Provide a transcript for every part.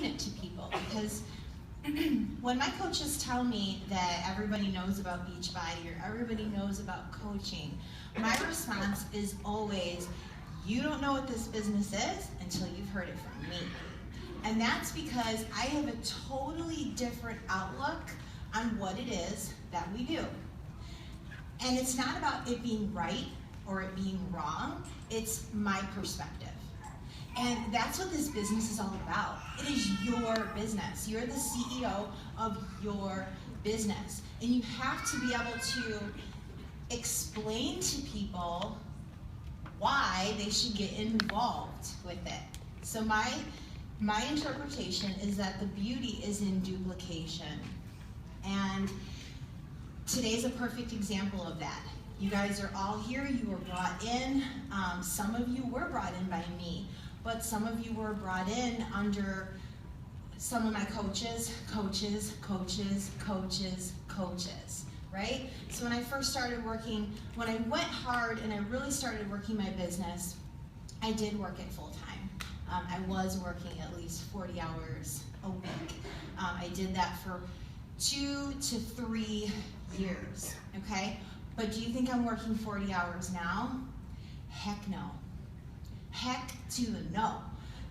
explain it to people, because when my coaches tell me that everybody knows about Beachbody or everybody knows about coaching, my response is always, you don't know what this business is until you've heard it from me. And that's because I have a totally different outlook on what it is that we do. And it's not about it being right or it being wrong, it's my perspective. And that's what this business is all about. It is your business. You're the CEO of your business. And you have to be able to explain to people why they should get involved with it. So my interpretation is that the beauty is in duplication. And today's a perfect example of that. You guys are all here, you were brought in. Some of you were brought in by me, but some of you were brought in under some of my coaches, right? So when I first started working, when I went hard and I really started working my business, I did work it full time. I was working at least 40 hours a week. I did that for 2 to 3 years, okay? But do you think I'm working 40 hours now? Heck no. Heck to the no.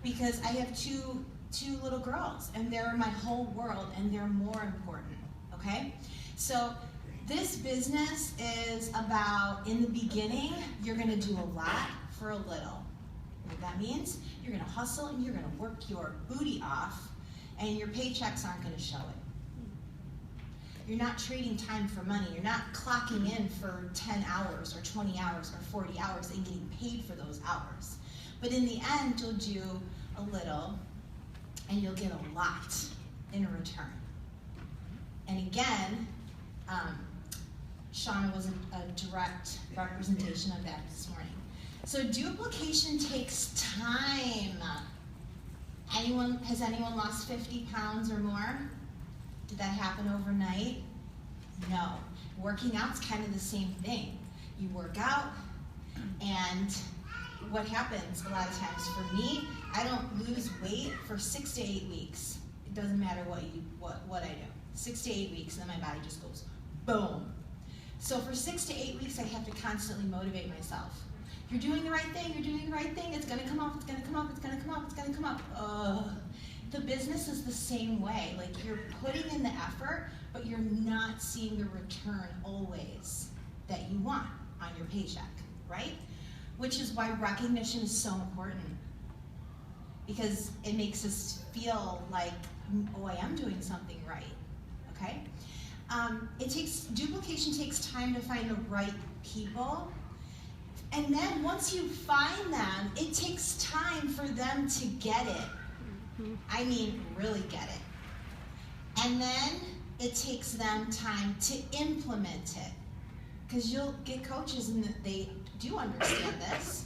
Because I have two little girls, and they're my whole world, and they're more important, okay? So this business is about, in the beginning, you're gonna do a lot for a little. What that means, you're gonna hustle and you're gonna work your booty off, and your paychecks aren't gonna show it. You're not trading time for money. You're not clocking in for 10 hours or 20 hours or 40 hours and getting paid for those hours. But in the end, you'll do a little and you'll get a lot in return. And again, Shauna was a direct representation of that this morning. So duplication takes time. Has anyone lost 50 pounds or more? Did that happen overnight? No. Working out's kind of the same thing. You work out, and what happens a lot of times for me, I don't lose weight for 6 to 8 weeks. It doesn't matter what I do. 6 to 8 weeks, and then my body just goes boom. So for 6 to 8 weeks, I have to constantly motivate myself. You're doing the right thing, you're doing the right thing, it's gonna come up, it's gonna come up, it's gonna come up, it's gonna come up. The business is the same way. Like, you're putting in the effort, but you're not seeing the return always that you want on your paycheck, right? Which is why recognition is so important, because it makes us feel like, oh, I am doing something right, okay? Duplication takes time to find the right people. And then once you find them, it takes time for them to get it. I mean, really get it. And then it takes them time to implement it. Because you'll get coaches and they do understand this,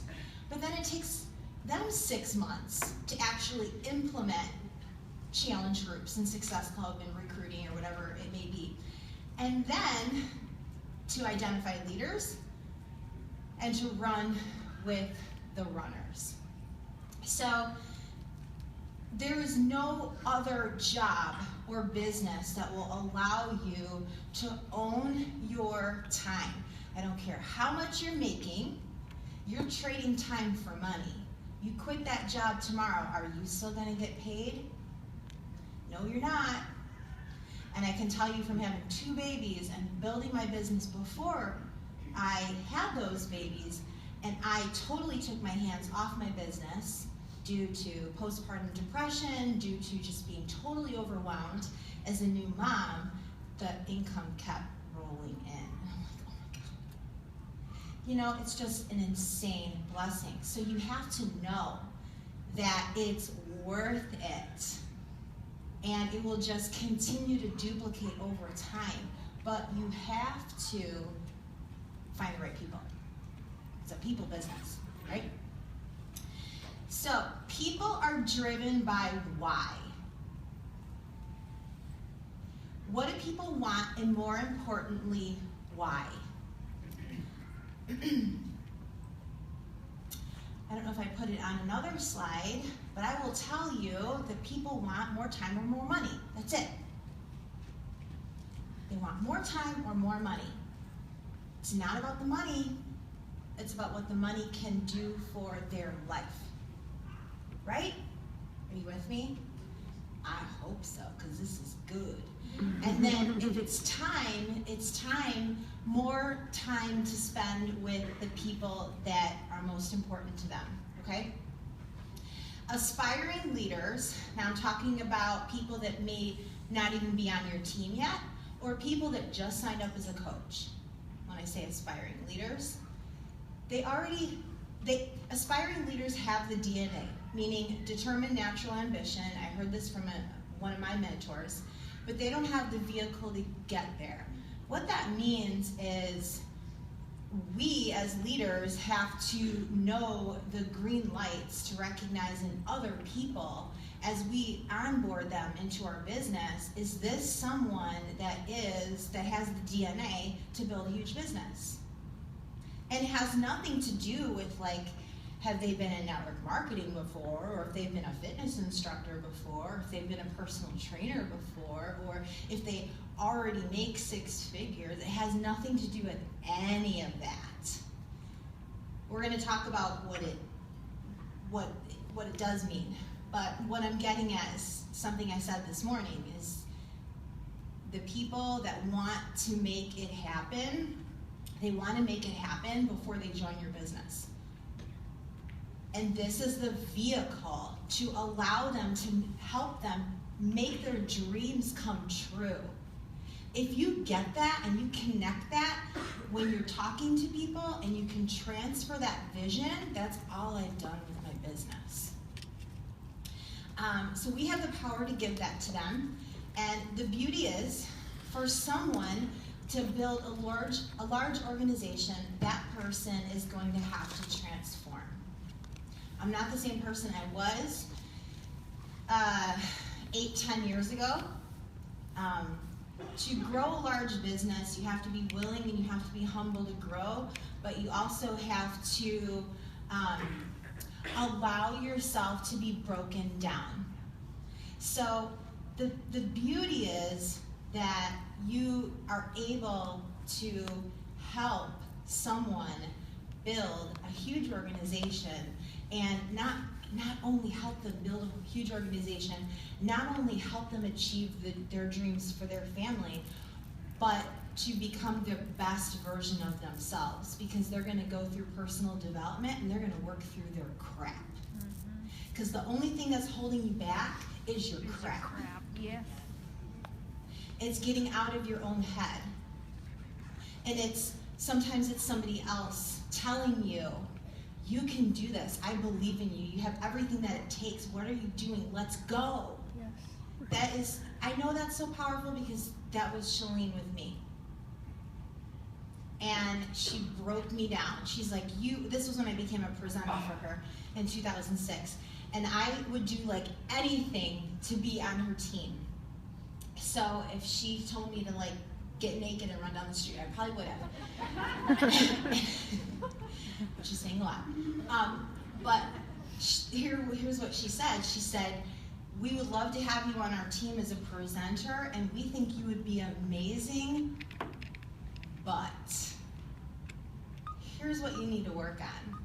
but then it takes them 6 months to actually implement challenge groups and Success Club and recruiting or whatever it may be. And then to identify leaders and to run with the runners. So there is no other job or business that will allow you to own your time. I don't care how much you're making, you're trading time for money. You quit that job tomorrow, are you still gonna get paid? No, you're not. And I can tell you from having 2 babies and building my business before I had those babies, and I totally took my hands off my business due to postpartum depression, due to just being totally overwhelmed as a new mom, the income kept rolling in. And I'm like, oh my God. You know, it's just an insane blessing. So you have to know that it's worth it. And it will just continue to duplicate over time. But you have to find the right people. It's a people business, right? So, people are driven by why. What do people want, and more importantly, why? I don't know if I put it on another slide, but I will tell you that people want more time or more money. That's it. They want more time or more money. It's not about the money. It's about what the money can do for their life. Right? Are you with me? I hope so, because this is good. And then if it's time, more time to spend with the people that are most important to them, okay? Aspiring leaders, now I'm talking about people that may not even be on your team yet, or people that just signed up as a coach. When I say aspiring leaders, aspiring leaders have the DNA, meaning determined natural ambition. I heard this from one of my mentors, but they don't have the vehicle to get there. What that means is we as leaders have to know the green lights to recognize in other people as we onboard them into our business. Is this someone that has the DNA to build a huge business? And it has nothing to do with have they been in network marketing before, or if they've been a fitness instructor before, or if they've been a personal trainer before, or if they already make six figures. It has nothing to do with any of that. We're going to talk about what it does mean. But what I'm getting at is something I said this morning, is the people that want to make it happen, they want to make it happen before they join your business. And this is the vehicle to allow them, to help them make their dreams come true. If you get that and you connect that when you're talking to people and you can transfer that vision, that's all I've done with my business. So we have the power to give that to them. And the beauty is, for someone to build a large organization, that person is going to have to transform. I'm not the same person I was 8-10 years ago. To grow a large business, you have to be willing and you have to be humble to grow, but you also have to allow yourself to be broken down. So the beauty is that you are able to help someone build a huge organization, and not only help them build a huge organization, not only help them achieve their dreams for their family, but to become the best version of themselves, because they're going to go through personal development and they're going to work through their crap. Because the only thing that's holding you back is your crap. Yes. It's getting out of your own head. And sometimes it's somebody else telling you, you can do this. I believe in you. You have everything that it takes. What are you doing? Let's go. Yes. I know that's so powerful, because that was Shalene with me. And she broke me down. She's like, this was when I became a presenter for her in 2006. And I would do anything to be on her team. So if she told me to get naked and run down the street, I probably would have. She's saying a lot. But here's what she said. She said, we would love to have you on our team as a presenter, and we think you would be amazing, but here's what you need to work on.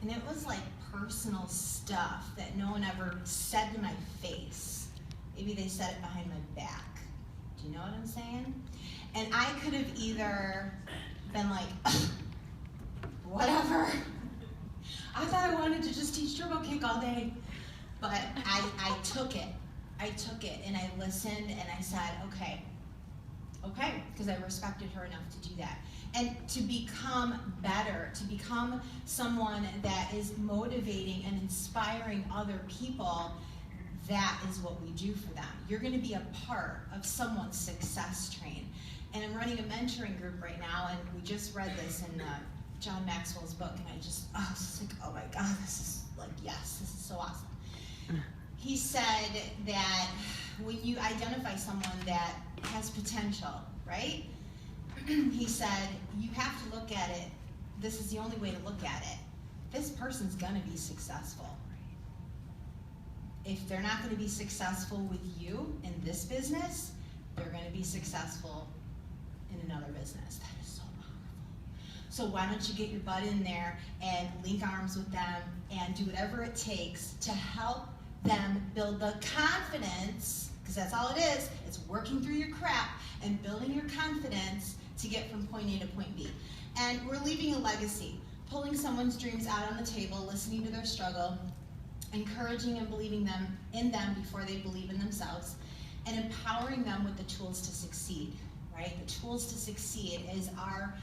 And it was personal stuff that no one ever said to my face. Maybe they said it behind my back. Do you know what I'm saying? And I could have either been whatever. I thought I wanted to just teach turbo kick all day. But I took it. I took it and I listened and I said, okay, because I respected her enough to do that. And to become better, to become someone that is motivating and inspiring other people, that is what we do for them. You're going to be a part of someone's success train. And I'm running a mentoring group right now, and we just read this in John Maxwell's book, and I was oh my God, this is yes, this is so awesome. He said that when you identify someone that has potential, right? He said, you have to look at it, this is the only way to look at it, this person's gonna be successful. If they're not gonna be successful with you in this business, they're gonna be successful in another business. That is so powerful. So why don't you get your butt in there and link arms with them and do whatever it takes to help them build the confidence, because that's all it is. It's working through your crap and building your confidence to get from point A to point B. And we're leaving a legacy, pulling someone's dreams out on the table, listening to their struggle, encouraging and believing in them before they believe in themselves, and empowering them with the tools to succeed, right? The tools to succeed is our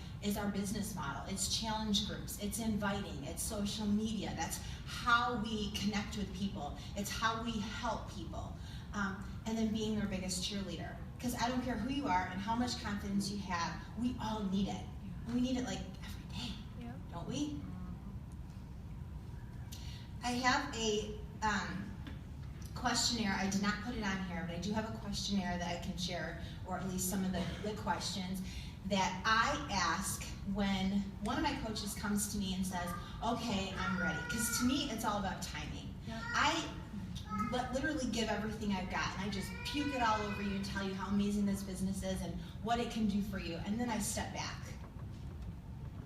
business model. It's challenge groups, it's inviting, it's social media. That's how we connect with people. It's how we help people. And then being their biggest cheerleader. Because I don't care who you are and how much confidence you have, we all need it. And we need it like every day, don't we? I have a questionnaire. I did not put it on here, but I do have a questionnaire that I can share, or at least some of the questions that I ask when one of my coaches comes to me and says, okay, I'm ready. Because to me, it's all about timing. I literally give everything I've got, and I just puke it all over you and tell you how amazing this business is and what it can do for you, and then I step back.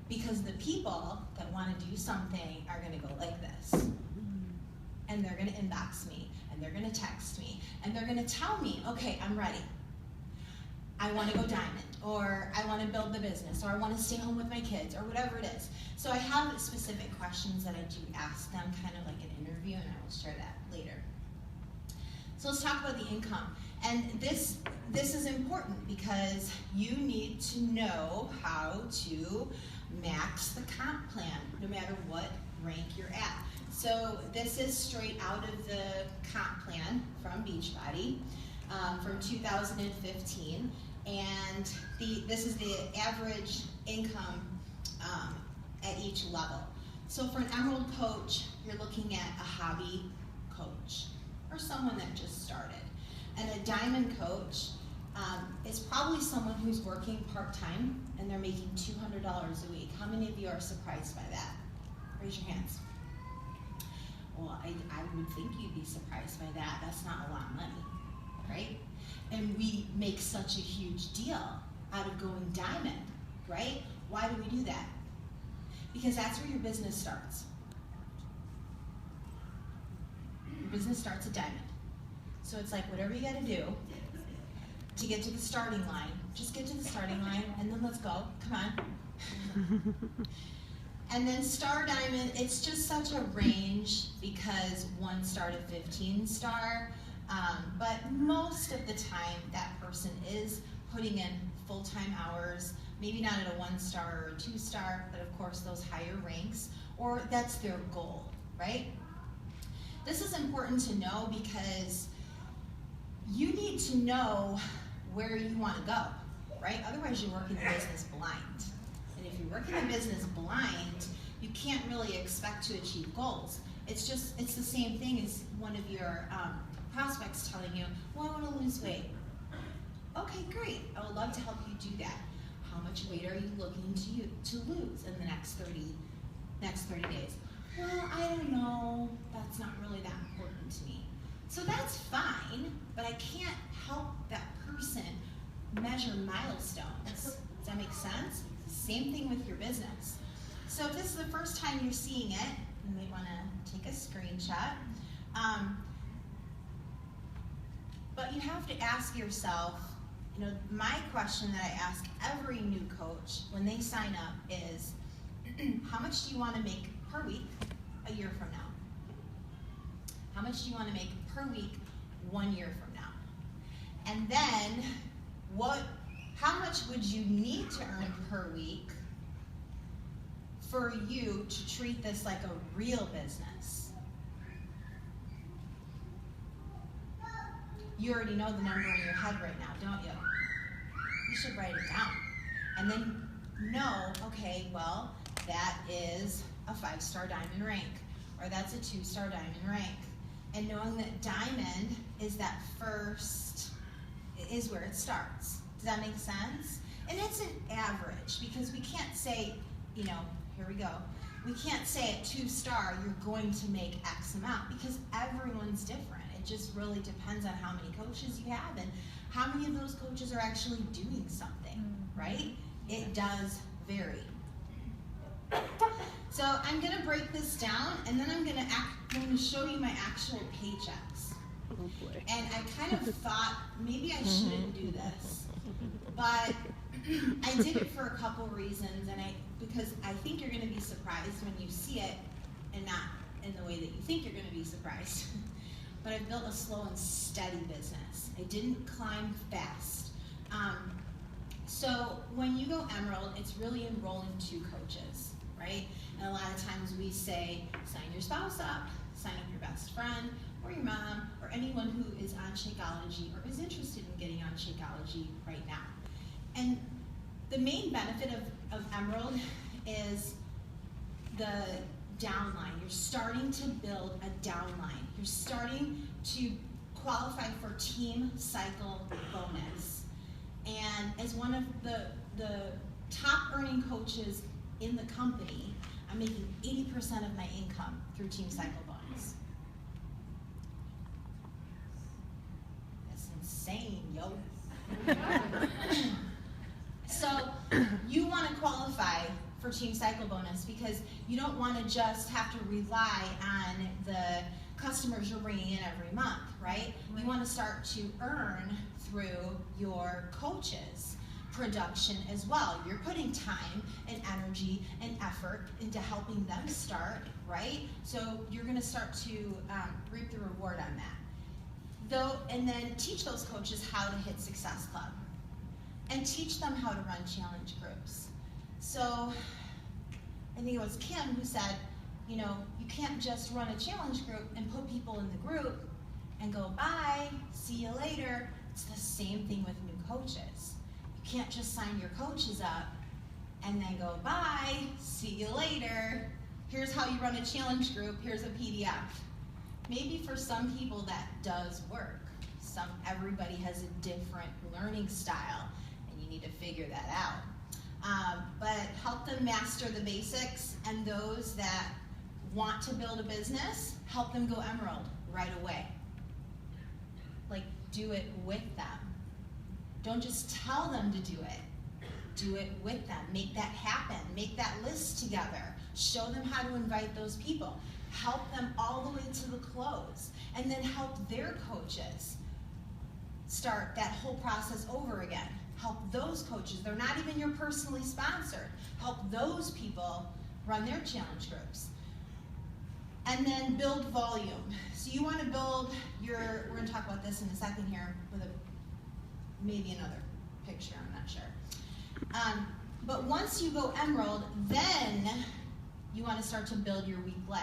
Because the people that want to do something are going to go like this. And they're going to inbox me, and they're going to text me, and they're going to tell me, okay, I'm ready. I want to go diamond, or I want to build the business, or I want to stay home with my kids, or whatever it is. So I have specific questions that I do ask them, kind of like an interview, and I will share that later. So let's talk about the income. And this is important because you need to know how to max the comp plan, no matter what rank you're at. So this is straight out of the comp plan from Beachbody from 2015, and this is the average income at each level. So for an Emerald coach, you're looking at a hobby coach or someone that just started. And a Diamond coach is probably someone who's working part-time and they're making $200 a week. How many of you are surprised by that? Raise your hands. Well, I would think you'd be surprised by that. That's not a lot of money, right? And we make such a huge deal out of going diamond, right? Why do we do that? Because that's where your business starts. Your business starts at diamond. So it's like whatever you gotta do to get to the starting line, just get to the starting line and then let's go, come on. And then star diamond, it's just such a range because 1 star to 15 star, but most of the time that person is putting in full-time hours, maybe not at a 1 star or a 2 star, but of course those higher ranks, or that's their goal, right? This is important to know because you need to know where you want to go, right? Otherwise you're working the business blind. And if you're working the business blind, you can't really expect to achieve goals. It's the same thing as one of your prospects telling you, well, I want to lose weight. Okay, great. I would love to help you do that. How much weight are you looking to lose in the next 30 days? Well, I don't know. That's not really that important to me. So that's fine, but I can't help that person measure milestones. Does that make sense? Same thing with your business. So if this is the first time you're seeing it, you may want to take a screenshot. But you have to ask yourself, my question that I ask every new coach when they sign up is, how much do you want to make per week a year from now? How much do you want to make per week 1 year from now? And then, how much would you need to earn per week for you to treat this like a real business? You already know the number in your head right now, don't you? You should write it down. And then know, okay, well, that is a 5-star diamond rank, or that's a 2-star diamond rank. And knowing that diamond is that first, is where it starts. Does that make sense? And it's an average, because we can't say, here we go. We can't say at 2-star you're going to make X amount, because everyone's different. It just really depends on how many coaches you have and how many of those coaches are actually doing something, right? It does vary. So I'm going to break this down, and then I'm going to show you my actual paychecks. Oh boy. And I kind of thought maybe I shouldn't do this, but I did it for a couple reasons, and because I think you're going to be surprised when you see it, and not in the way that you think you're going to be surprised. But I've built a slow and steady business. I didn't climb fast. So when you go Emerald, it's really enrolling 2 coaches, right? And a lot of times we say, sign your spouse up, sign up your best friend, or your mom, or anyone who is on Shakeology or is interested in getting on Shakeology right now. And the main benefit of Emerald is the downline. You're starting to build a downline. You're starting to qualify for Team Cycle bonus. And as one of the top earning coaches in the company, I'm making 80% of my income through Team Cycle bonus. That's insane, yo. So you want to qualify for Team Cycle bonus because you don't want to just have to rely on the customers you're bringing in every month, right? You want to start to earn through your coaches' production as well. You're putting time and energy and effort into helping them start, right? So you're going to start to reap the reward on that. And then teach those coaches how to hit Success Club. And teach them how to run challenge groups. So I think it was Kim who said, you know, you can't just run a challenge group and put people in the group and go, bye, see you later. It's the same thing with new coaches. You can't just sign your coaches up and then go, bye, see you later. Here's how you run a challenge group. Here's a PDF. Maybe for some people that does work. Everybody has a different learning style. You need to figure that out. But help them master the basics, and those that want to build a business, help them go Emerald right away. Like, do it with them. Don't just tell them to do it. Do it with them. Make that happen. Make that list together. Show them how to invite those people. Help them all the way to the close. And then help their coaches start that whole process over again. Help those coaches. They're not even your personally sponsored. Help those people run their challenge groups. And then build volume. So you want to build we're going to talk about this in a second here with maybe another picture, I'm not sure. But once you go Emerald, then you want to start to build your weak leg.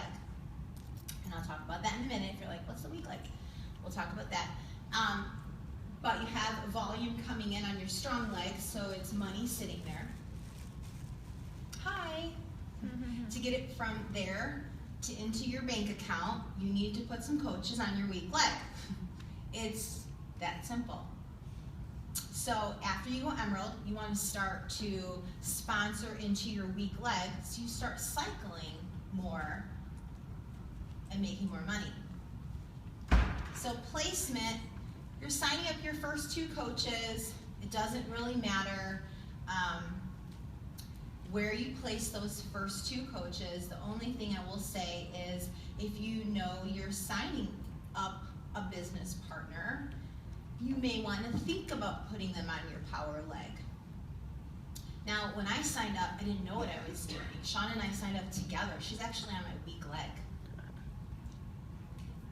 And I'll talk about that in a minute. If you're like, what's the weak leg? We'll talk about that. But you have volume coming in on your strong leg, so it's money sitting there. Hi. To get it from there to into your bank account, you need to put some coaches on your weak leg. It's that simple. So after you go Emerald, you want to start to sponsor into your weak leg, so you start cycling more and making more money. So placement, you're signing up your first 2 coaches. It doesn't really matter where you place those first 2 coaches. The only thing I will say is if you know you're signing up a business partner, you may want to think about putting them on your power leg. Now, when I signed up, I didn't know what I was doing. Sean and I signed up together. She's actually on my weak leg.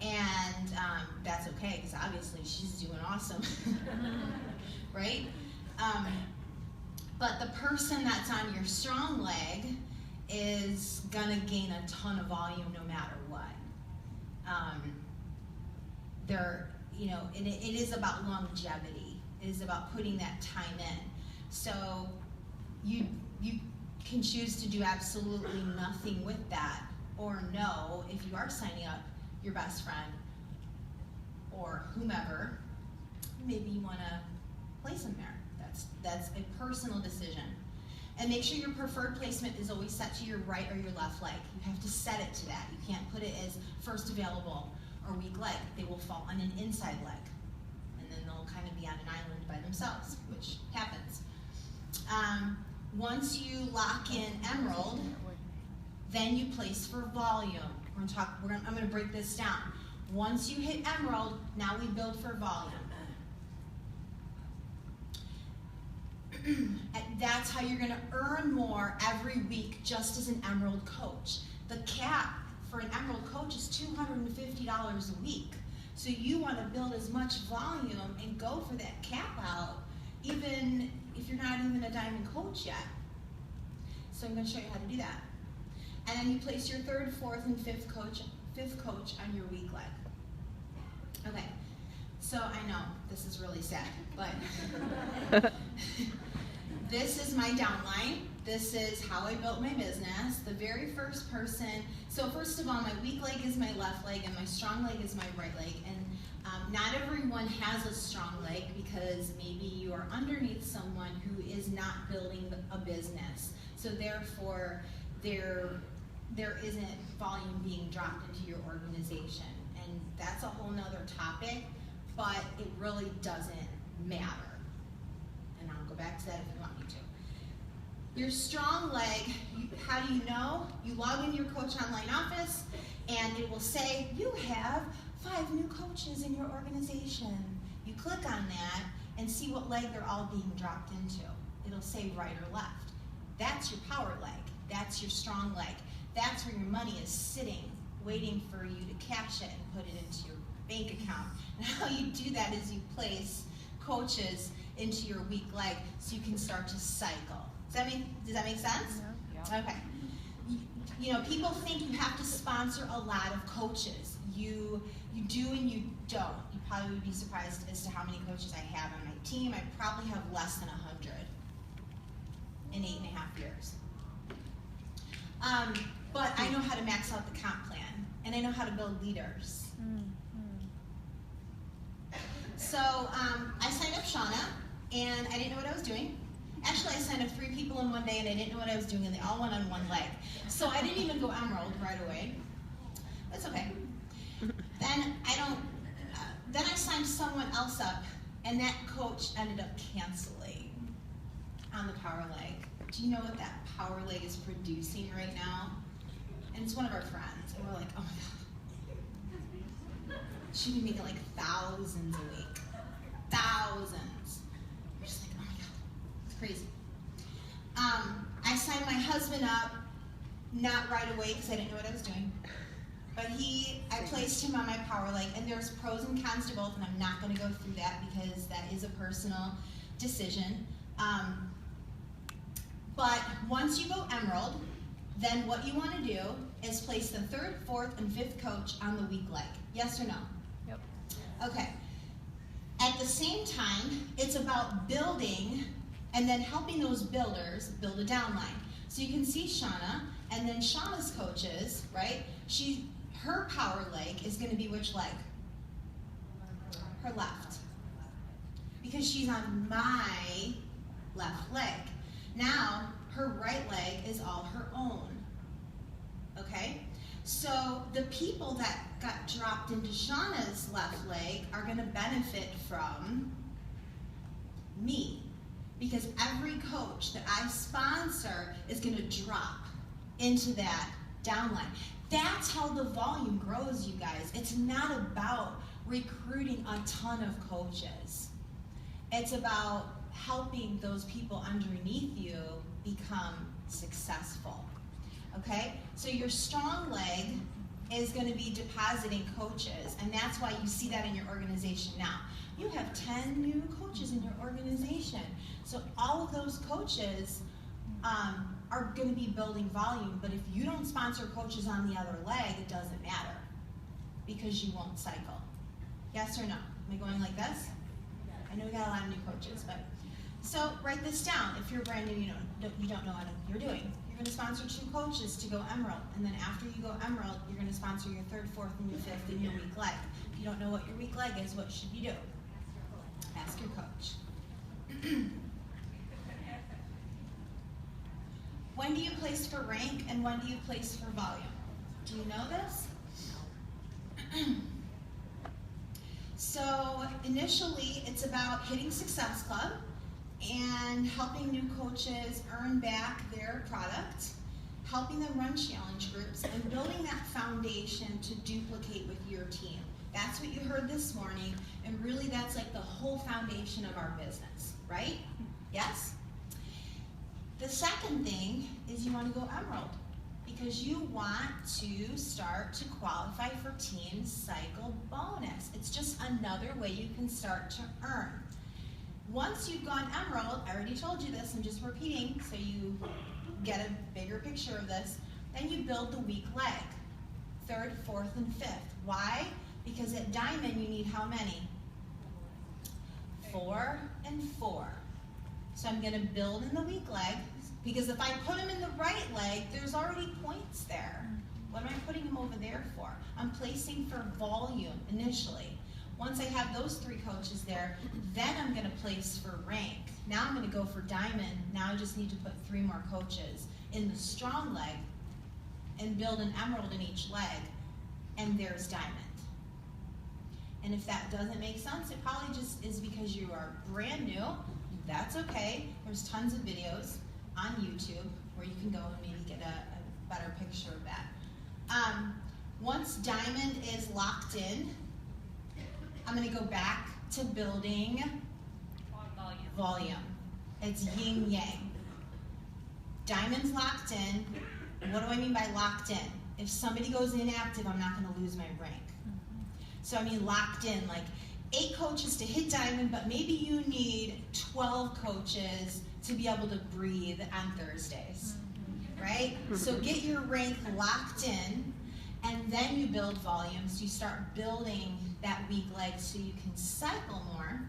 And that's okay, because obviously she's doing awesome, right? But the person that's on your strong leg is gonna gain a ton of volume no matter what. It is about longevity. It is about putting that time in. So you can choose to do absolutely nothing with that, or no, if you are signing up your best friend or whomever, maybe you want to place them there. That's a personal decision. And make sure your preferred placement is always set to your right or your left leg. You have to set it to that. You can't put it as first available or weak leg. They will fall on an inside leg. And then they'll kind of be on an island by themselves, which happens. Once you lock in emerald, then you place for volume. I'm going to break this down. Once you hit emerald, now we build for volume. And that's how you're going to earn more every week just as an emerald coach. The cap for an emerald coach is $250 a week. So you want to build as much volume and go for that cap out, even if you're not even a diamond coach yet. So I'm going to show you how to do that. And then you place your third, fourth, and fifth coach on your weak leg. Okay, so I know this is really sad, but this is my downline. This is how I built my business. The very first person, so first of all, my weak leg is my left leg and my strong leg is my right leg. And not everyone has a strong leg because maybe you are underneath someone who is not building a business. So therefore, there isn't volume being dropped into your organization. And that's a whole nother topic, but it really doesn't matter. And I'll go back to that if you want me to. Your strong leg, how do you know? You log in your Coach Online office and it will say, you have 5 new coaches in your organization. You click on that and see what leg they're all being dropped into. It'll say right or left. That's your power leg. That's your strong leg. That's where your money is sitting, waiting for you to cash it and put it into your bank account. And how you do that is you place coaches into your weak leg so you can start to cycle. Does that make sense? Yeah. Okay. You know, people think you have to sponsor a lot of coaches. You do and you don't. You probably would be surprised as to how many coaches I have on my team. I probably have less than 100 in 8.5 years. But I know how to max out the comp plan, and I know how to build leaders. So I signed up Shauna, and I didn't know what I was doing. Actually, I signed up 3 people in one day, and I didn't know what I was doing, and they all went on one leg. So I didn't even go emerald right away. That's okay. Then I signed someone else up, and that coach ended up canceling on the power leg. Do you know what that power leg is producing right now? And it's one of our friends, and we're like, oh my God. She'd be making like thousands a week. Thousands. We're just like, oh my God, it's crazy. I signed my husband up, not right away because I didn't know what I was doing. But I placed him on my power leg, and there's pros and cons to both, and I'm not going to go through that because that is a personal decision. But once you go emerald, then what you want to do is place the 3rd, 4th, and 5th coach on the weak leg. Yes or no? Yep. Okay. At the same time, it's about building and then helping those builders build a downline. So you can see Shauna, and then Shauna's coaches, right? Her power leg is going to be which leg? Her left. Because she's on my left leg. Now, her right leg is all her own. Okay? So the people that got dropped into Shauna's left leg are going to benefit from me. Because every coach that I sponsor is going to drop into that downline. That's how the volume grows, you guys. It's not about recruiting a ton of coaches. It's about helping those people underneath you become successful. Okay? So your strong leg is going to be depositing coaches, and that's why you see that in your organization now. You have 10 new coaches in your organization. So all of those coaches are going to be building volume, but if you don't sponsor coaches on the other leg, it doesn't matter because you won't cycle. Yes or no? Am I going like this? I know we got a lot of new coaches, but so write this down. If you're brand new, you don't know what you're doing. You're going to sponsor 2 coaches to go emerald, and then after you go emerald, you're going to sponsor your 3rd, 4th, and your 5th in your weak leg. If you don't know what your weak leg is, what should you do? Ask your coach. When do you place for rank and when do you place for volume? Do you know this? So initially, it's about hitting Success Club and helping new coaches earn back their product, helping them run challenge groups, and building that foundation to duplicate with your team. That's what you heard this morning, and really that's like the whole foundation of our business, right? Yes? The second thing is you want to go Emerald, because you want to start to qualify for Team Cycle Bonus. It's just another way you can start to earn. Once you've gone Emerald, I already told you this, I'm just repeating so you get a bigger picture of this, then you build the weak leg, 3rd, 4th, and 5th. Why? Because at Diamond you need how many? 4 and 4. So I'm going to build in the weak leg, because if I put them in the right leg, there's already points there. What am I putting them over there for? I'm placing for volume initially. Once I have those 3 coaches there, then I'm going to place for rank. Now I'm going to go for Diamond. Now I just need to put 3 more coaches in the strong leg and build an Emerald in each leg, and there's Diamond. And if that doesn't make sense, it probably just is because you are brand new. That's okay. There's tons of videos on YouTube where you can go and maybe get a better picture of that. Once Diamond is locked in, I'm going to go back to building volume. It's yin yang. Diamond's locked in. What do I mean by locked in? If somebody goes inactive, I'm not going to lose my rank. So I mean locked in, like 8 coaches to hit Diamond, but maybe you need 12 coaches to be able to breathe on Thursdays, right? So get your rank locked in, and then you build volume. So you start building that weak leg so you can cycle more,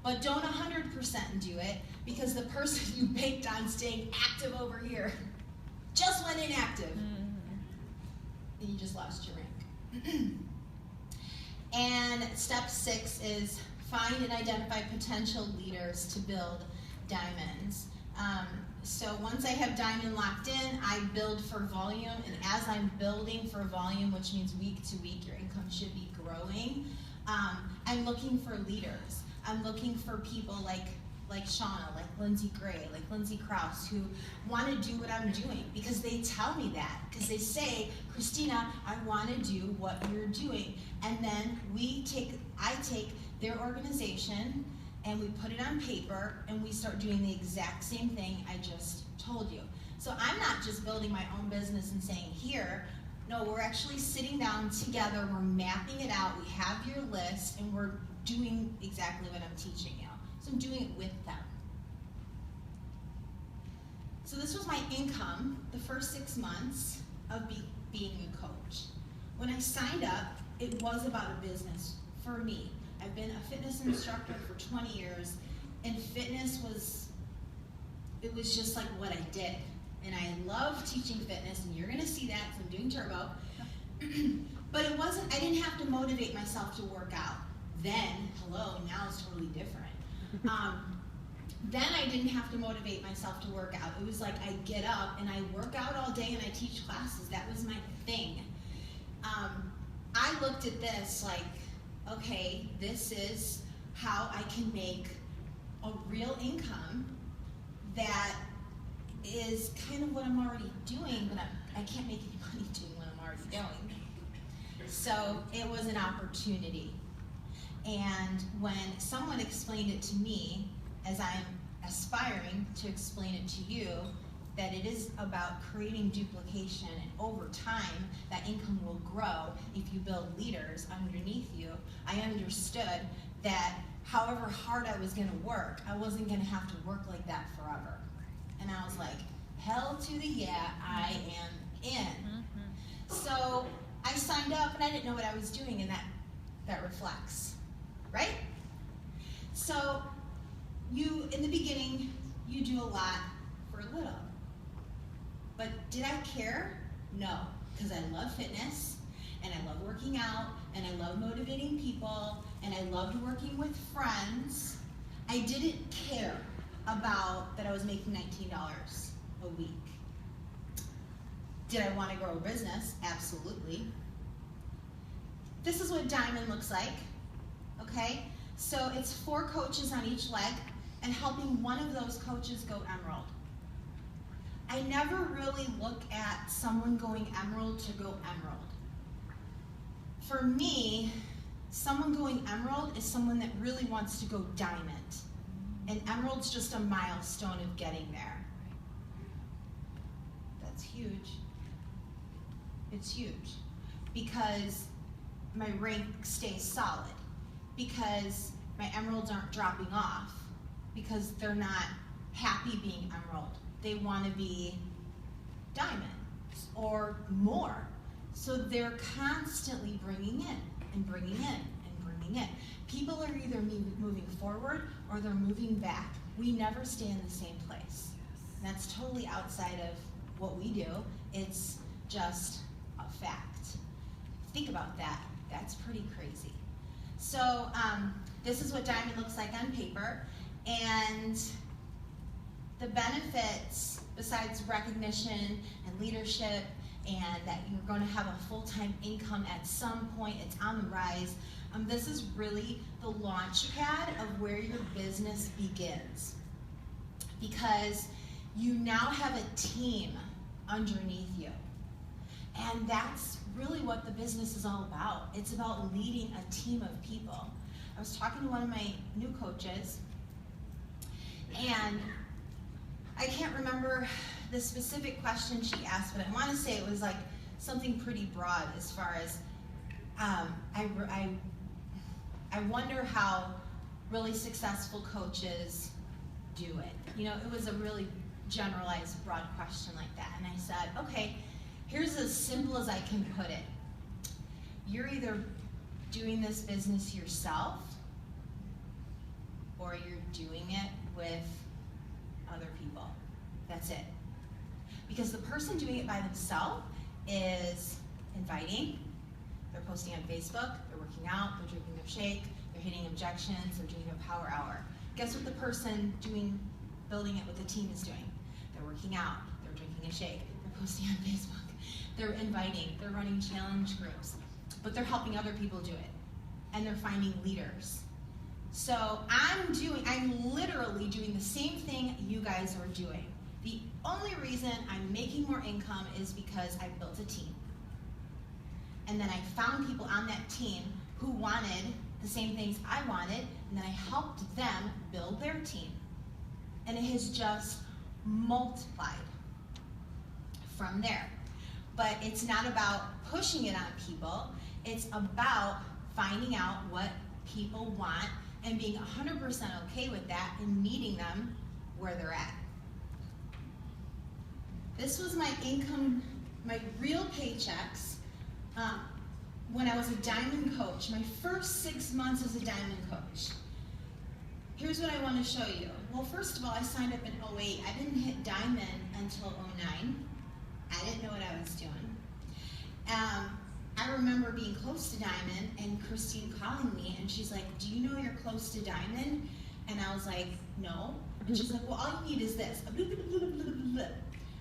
but don't 100% do it, because the person you baked on staying active over here just went inactive, and you just lost your rank. And step 6 is find and identify potential leaders to build diamonds. So once I have Diamond locked in, I build for volume, and as I'm building for volume, which means week to week your income should be growing, I'm looking for leaders. I'm looking for people like Shauna, like Lindsay Gray, like Lindsay Krause, who want to do what I'm doing, because they tell me that, because they say, Kristina, I want to do what you're doing. And then I take their organization and we put it on paper and we start doing the exact same thing I just told you. So I'm not just building my own business and saying, here. No, we're actually sitting down together, we're mapping it out, we have your list, and we're doing exactly what I'm teaching you. So I'm doing it with them. So this was my income the first 6 months of being a coach. When I signed up, it was about a business for me. I've been a fitness instructor for 20 years, and fitness was just like what I did. And I love teaching fitness, and you're gonna see that because I'm doing turbo. But I didn't have to motivate myself to work out. Then, now it's totally different. Then I didn't have to motivate myself to work out. It was like I get up and I work out all day and I teach classes. That was my thing. I looked at this like, okay, this is how I can make a real income that is kind of what I'm already doing, but I can't make any money doing what I'm already doing. So it was an opportunity. And when someone explained it to me, as I'm aspiring to explain it to you, that it is about creating duplication, and over time, that income will grow if you build leaders underneath you, I understood that however hard I was gonna work, I wasn't gonna have to work like that forever. And I was like, hell to the yeah, I am in. So I signed up and I didn't know what I was doing, and that reflects, right? So in the beginning, you do a lot for a little. But did I care? No, because I love fitness, and I love working out, and I love motivating people, and I loved working with friends. I didn't care about that I was making $19 a week. Did I want to grow a business? Absolutely. This is what diamond looks like, okay? So it's 4 coaches on each leg and helping one of those coaches go emerald. I never really look at someone going emerald to go emerald. For me, someone going emerald is someone that really wants to go diamond. And emerald's just a milestone of getting there. That's huge. It's huge. Because my rank stays solid. Because my emeralds aren't dropping off. Because they're not happy being emerald. They want to be diamond or more. So they're constantly bringing in and bringing in and bringing in. People are either moving forward or they're moving back. We never stay in the same place. And that's totally outside of what we do. It's just a fact. Think about that. That's pretty crazy. So this is what diamond looks like on paper. And the benefits, besides recognition and leadership, and that you're going to have a full-time income at some point, it's on the rise. This is really the launch pad of where your business begins. Because you now have a team underneath you. And that's really what the business is all about. It's about leading a team of people. I was talking to one of my new coaches, and I can't remember the specific question she asked, but I want to say it was like something pretty broad as far as I wonder how really successful coaches do it. You know, it was a really generalized, broad question like that. And I said, okay, here's as simple as I can put it. You're either doing this business yourself or you're doing it with other people. That's it. Because the person doing it by themselves is inviting, they're posting on Facebook, they're working out, they're drinking their shake, they're hitting objections, they're doing a power hour. Guess what the person building it with the team is doing? They're working out, they're drinking a shake, they're posting on Facebook, they're inviting, they're running challenge groups, but they're helping other people do it, and they're finding leaders. So I'm literally doing the same thing you guys are doing. The only reason I'm making more income is because I built a team. And then I found people on that team who wanted the same things I wanted, and then I helped them build their team. And it has just multiplied from there. But it's not about pushing it on people, it's about finding out what people want and being 100% okay with that and meeting them where they're at. This was my income, my real paychecks when I was a diamond coach, my first 6 months as a diamond coach. Here's what I want to show you. Well, first of all, I signed up in 08. I didn't hit diamond until 09. I didn't know what I was doing. I remember being close to diamond and Kristina calling me and she's like, do you know you're close to diamond? And I was like, no. And she's like, well, all you need is this.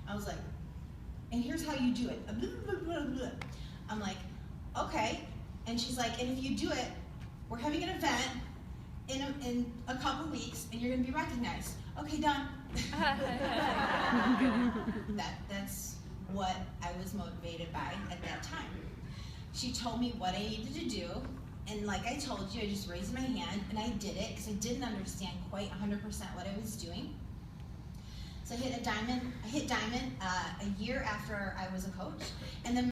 I was like, and here's how you do it. I'm like, okay. And she's like, and if you do it, we're having an event in a couple weeks and you're gonna be recognized. Okay, done. That's what I was motivated by at that time. She told me what I needed to do, and like I told you, I just raised my hand and I did it because I didn't understand quite 100% what I was doing. So I hit diamond a year after I was a coach, and then